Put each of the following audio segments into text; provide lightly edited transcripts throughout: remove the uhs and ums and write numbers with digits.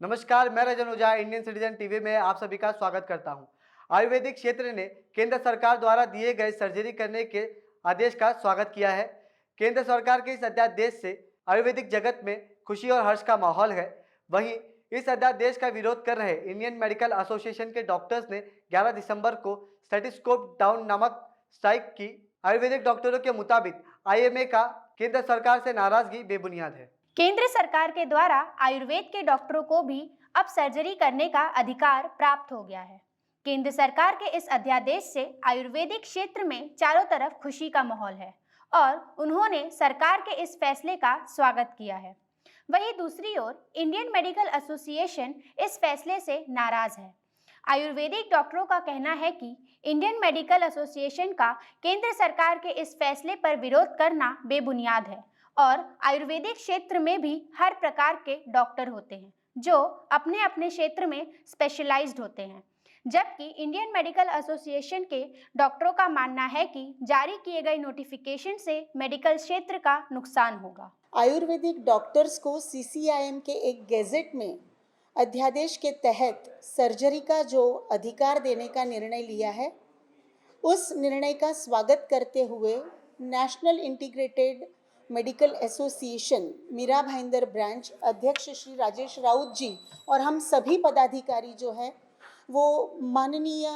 नमस्कार, मैं रजन ओझा Indian citizen TV में आप सभी का स्वागत करता हूं। आयुर्वेदिक क्षेत्र ने केंद्र सरकार द्वारा दिए गए सर्जरी करने के आदेश का स्वागत किया है। केंद्र सरकार के इस अध्यादेश से आयुर्वेदिक जगत में खुशी और हर्ष का माहौल है। वहीं इस अध्यादेश का विरोध कर रहे इंडियन मेडिकल एसोसिएशन के डॉक्टर्स ने 11 दिसंबर को स्टेथोस्कोप डाउन नामक स्ट्राइक की। आयुर्वेदिक डॉक्टरों के मुताबिक आईएमए का केंद्र सरकार से नाराजगी बेबुनियाद है। केंद्र सरकार के द्वारा आयुर्वेद के डॉक्टरों को भी अब सर्जरी करने का अधिकार प्राप्त हो गया है। केंद्र सरकार के इस अध्यादेश से आयुर्वेदिक क्षेत्र में चारों तरफ खुशी का माहौल है और उन्होंने सरकार के इस फैसले का स्वागत किया है। वहीं दूसरी ओर इंडियन मेडिकल एसोसिएशन इस फैसले से नाराज है। आयुर्वेदिक डॉक्टरों का कहना है कि इंडियन मेडिकल एसोसिएशन का केंद्र सरकार के इस फैसले पर विरोध करना बेबुनियाद है और आयुर्वेदिक क्षेत्र में भी हर प्रकार के डॉक्टर होते हैं जो अपने अपने क्षेत्र में स्पेशलाइज्ड होते हैं, जबकि इंडियन मेडिकल एसोसिएशन के डॉक्टरों का मानना है कि जारी किए गए नोटिफिकेशन से मेडिकल क्षेत्र का नुकसान होगा। आयुर्वेदिक डॉक्टर्स को सीसीआईएम के एक गैजेट में अध्यादेश के तहत सर्जरी का जो अधिकार देने का निर्णय लिया है, उस निर्णय का स्वागत करते हुए national integrated medical association Mira Bhayandar branch अध्यक्ष श्री राजेश राउत जी और हम सभी पदाधिकारी जो है वो माननीय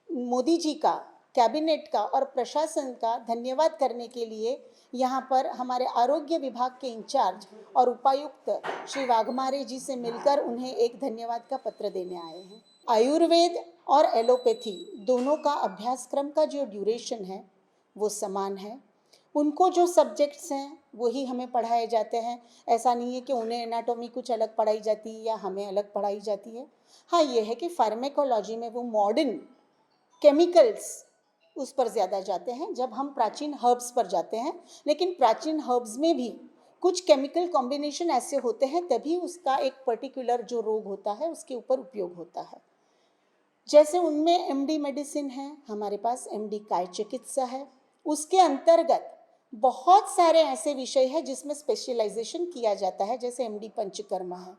मोदी जी का, कैबिनेट का और प्रशासन का धन्यवाद करने के लिए यहाँ पर हमारे आरोग्य विभाग के इंचार्ज और उपायुक्त श्री वाघमारे जी से मिलकर उन्हें एक धन्यवाद का पत्र देने आए हैं। आयुर्वेद और एलोपैथी दोनों का अभ्यासक्रम का जो ड्यूरेशन है वो समान है। उनको जो सब्जेक्ट्स हैं वही हमें पढ़ाए जाते हैं। ऐसा नहीं है कि उन्हें एनाटॉमी कुछ अलग पढ़ाई जाती है या हमें अलग पढ़ाई जाती है। हाँ, ये है कि फार्मेकोलॉजी में वो मॉडर्न केमिकल्स उस पर ज़्यादा जाते हैं जब हम प्राचीन हर्ब्स पर जाते हैं, लेकिन प्राचीन हर्ब्स में भी कुछ केमिकल कॉम्बिनेशन ऐसे होते हैं तभी उसका एक पर्टिकुलर जो रोग होता है उसके ऊपर उपयोग होता है। जैसे उनमें एमडी मेडिसिन है, हमारे पास एमडी काय चिकित्सा है, उसके अंतर्गत बहुत सारे ऐसे विषय हैं जिसमें स्पेशलाइजेशन किया जाता है। जैसे एमडी पंचकर्मा है,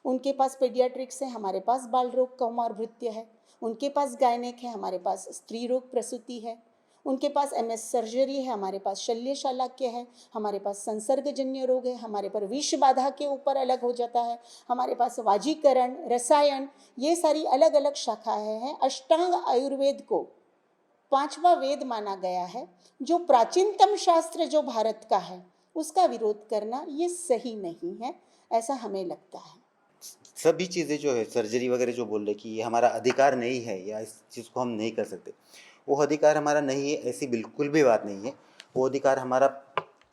उनके पास पेडियाट्रिक्स है, हमारे पास बाल रोग कौमार भृत्य है, उनके पास गायनेक है, हमारे पास स्त्री रोग प्रसूति है, उनके पास एमएस सर्जरी है, हमारे पास शल्य शालाक्य है, हमारे पास संसर्गजन्य रोग है, हमारे पर विष बाधा के ऊपर अलग हो जाता है, हमारे पास वाजीकरण, रसायन, ये सारी अलग अलग शाखाएं हैं। अष्टांग आयुर्वेद को 5वां वेद माना गया है। जो प्राचीनतम शास्त्र जो भारत का है उसका विरोध करना ये सही नहीं है, ऐसा हमें लगता है। सभी चीज़ें जो है सर्जरी वगैरह जो बोल रहे कि ये हमारा अधिकार नहीं है या इस चीज़ को हम नहीं कर सकते, वो अधिकार हमारा नहीं है, ऐसी बिल्कुल भी बात नहीं है। वो अधिकार हमारा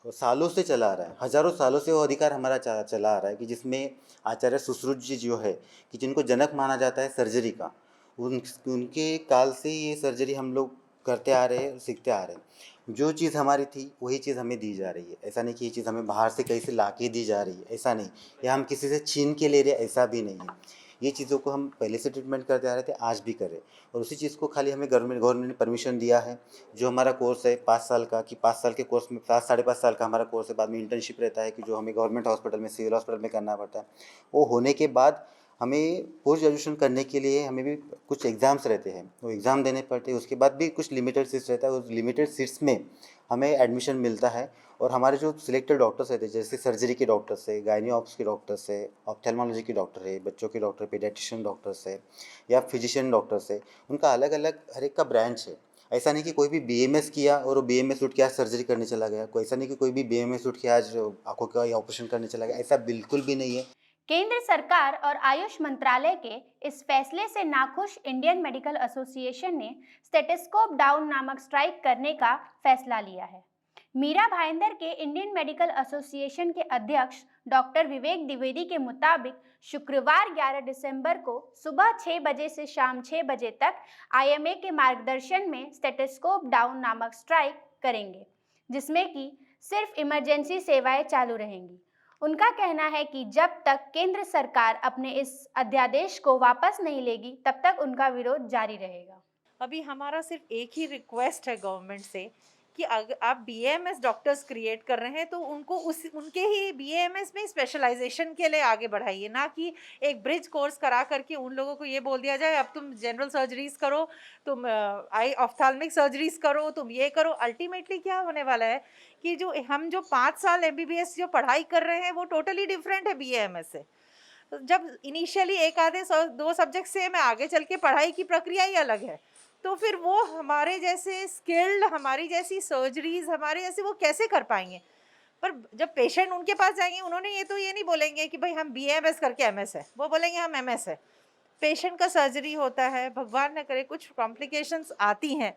सालों से चला आ रहा है, हजारों सालों से वो अधिकार हमारा चला आ रहा है कि जिसमें आचार्य सुश्रुत जी जो है कि जिनको जनक माना जाता है सर्जरी का, उनके काल से ये सर्जरी हम लोग करते आ रहे हैं, सीखते आ रहे हैं। जो चीज़ हमारी थी वही चीज़ हमें दी जा रही है। ऐसा नहीं कि ये चीज़ हमें बाहर से कहीं से ला के दी जा रही है, ऐसा नहीं, या हम किसी से छीन के ले रहे हैं, ऐसा भी नहीं है। ये चीज़ों को हम पहले से ट्रीटमेंट करते आ रहे थे, आज भी कर रहे हैं। और उसी चीज़ को खाली हमें गवर्नमेंट ने परमिशन दिया है। जो हमारा कोर्स है 5 साल का, कि 5 साल के कोर्स में 5 साढ़े 5 साल का हमारा कोर्स है, बाद में इंटर्नशिप रहता है कि जो हमें गवर्नमेंट हॉस्पिटल में, सिविल हॉस्पिटल में करना पड़ता है। वो होने के बाद हमें पोस्ट ग्रेजुएशन करने के लिए हमें भी कुछ एग्ज़ाम्स रहते हैं, वो एग्ज़ाम देने पड़ते हैं। उसके बाद भी कुछ लिमिटेड सीट्स रहता है, उस लिमिटेड सीट्स में हमें एडमिशन मिलता है। और हमारे जो सिलेक्टेड डॉक्टर्स रहते हैं, जैसे सर्जरी के डॉक्टर्स है, गायनी ऑप्स के डॉक्टर्स है, ऑप्थेल्मोलॉजी के डॉक्टर है, बच्चों के डॉक्टर, पीडियाट्रिशियन डॉक्टर्स है या फिजिशियन डॉक्टर्स है, उनका अलग अलग हर एक का ब्रांच है। ऐसा नहीं कि कोई भी बीएमएस किया और वो बीएमएस उठ के आज सर्जरी करने चला गया, कोई ऐसा नहीं कि कोई भी बीएमएस उठ के आज आंखों का ऑपरेशन करने चला गया, ऐसा बिल्कुल भी नहीं है। केंद्र सरकार और आयुष मंत्रालय के इस फैसले से नाखुश इंडियन मेडिकल एसोसिएशन ने स्टेथोस्कोप डाउन नामक स्ट्राइक करने का फैसला लिया है। मीरा भाईंदर के इंडियन मेडिकल एसोसिएशन के अध्यक्ष डॉक्टर विवेक द्विवेदी के मुताबिक शुक्रवार 11 दिसंबर को सुबह 6 बजे से शाम 6 बजे तक आईएमए के मार्गदर्शन में स्टेथोस्कोप डाउन नामक स्ट्राइक करेंगे, जिसमें कि सिर्फ इमरजेंसी सेवाएं चालू रहेंगी। उनका कहना है कि जब तक केंद्र सरकार अपने इस अध्यादेश को वापस नहीं लेगी तब तक उनका विरोध जारी रहेगा। अभी हमारा सिर्फ एक ही रिक्वेस्ट है गवर्नमेंट से कि अगर आप बीएएमएस डॉक्टर्स क्रिएट कर रहे हैं तो उनको उनके ही बीएएमएस में स्पेशलाइजेशन के लिए आगे बढ़ाइए, ना कि एक ब्रिज कोर्स करा करके उन लोगों को ये बोल दिया जाए अब तुम जनरल सर्जरीज करो, तुम आई ऑफ्थाल्मिक सर्जरीज करो, तुम ये करो। अल्टीमेटली क्या होने वाला है कि जो हम जो 5 साल एमबीबीएस जो पढ़ाई कर रहे हैं वो टोटली डिफरेंट है बीएएमएस से। तो जब इनिशियली एक आधे 2 सब्जेक्ट से मैं आगे चल के पढ़ाई की प्रक्रिया ही अलग है, तो फिर वो हमारे जैसे स्किल्ड, हमारी जैसी सर्जरीज, हमारे जैसे वो कैसे कर पाएंगे। पर जब पेशेंट उनके पास जाएंगे उन्होंने ये नहीं बोलेंगे कि भाई हम बीएमएस करके एमएस है, वो बोलेंगे हम एमएस है। पेशेंट का सर्जरी होता है, भगवान न करे कुछ कॉम्प्लिकेशंस आती हैं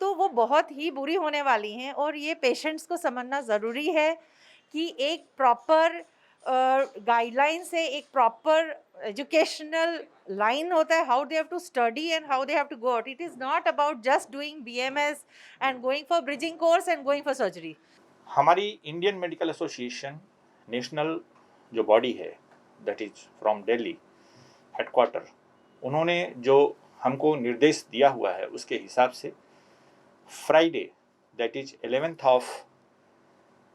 तो वो बहुत ही बुरी होने वाली हैं, और ये पेशेंट्स को समझना ज़रूरी है कि एक प्रॉपर गाइडलाइन से एक प्रॉपर एजुकेशनल लाइन होता है, how they have to study and how they have to go out. It is not about just doing BMS and going for bridging course and going for surgery. हमारी Indian medical association national जो body है, that is from Delhi headquarter, उन्होंने जो हमको निर्देश दिया हुआ है उसके हिसाब से Friday that is 11th of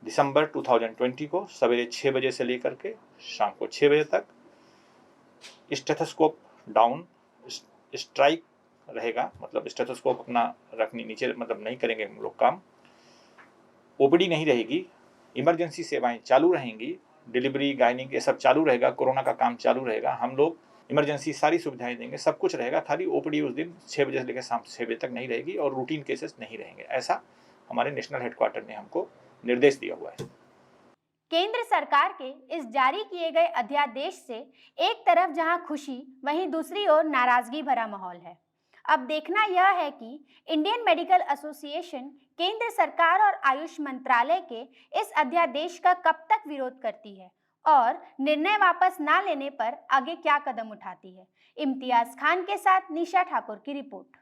December 2020 को सवेरे 6 बजे से लेकर के शाम को 6 बजे तक स्टेथोस्कोप डाउन स्ट्राइक रहेगा, मतलब स्टेथोस्कोप अपना रखने नीचे, मतलब नहीं करेंगे हम लोग काम। ओपीडी नहीं रहेगी, इमरजेंसी सेवाएं चालू रहेंगी, डिलीवरी गाइनिंग ये सब चालू रहेगा, कोरोना का काम चालू रहेगा, हम लोग इमरजेंसी सारी सुविधाएं देंगे, सब कुछ रहेगा। खाली ओपीडी उस दिन 6 बजे से लेकर शाम 6 बजे तक नहीं रहेगी और रूटीन केसेस नहीं रहेंगे। ऐसा हमारे नेशनल हेडक्वार्टर ने हमको निर्देश दिया हुआ है। केंद्र सरकार के इस जारी किए गए अध्यादेश से एक तरफ जहां खुशी, वहीं दूसरी ओर नाराजगी भरा माहौल है। अब देखना यह है कि इंडियन मेडिकल एसोसिएशन केंद्र सरकार और आयुष मंत्रालय के इस अध्यादेश का कब तक विरोध करती है और निर्णय वापस ना लेने पर आगे क्या कदम उठाती है। इम्तियाज खान के साथ निशा ठाकुर की रिपोर्ट।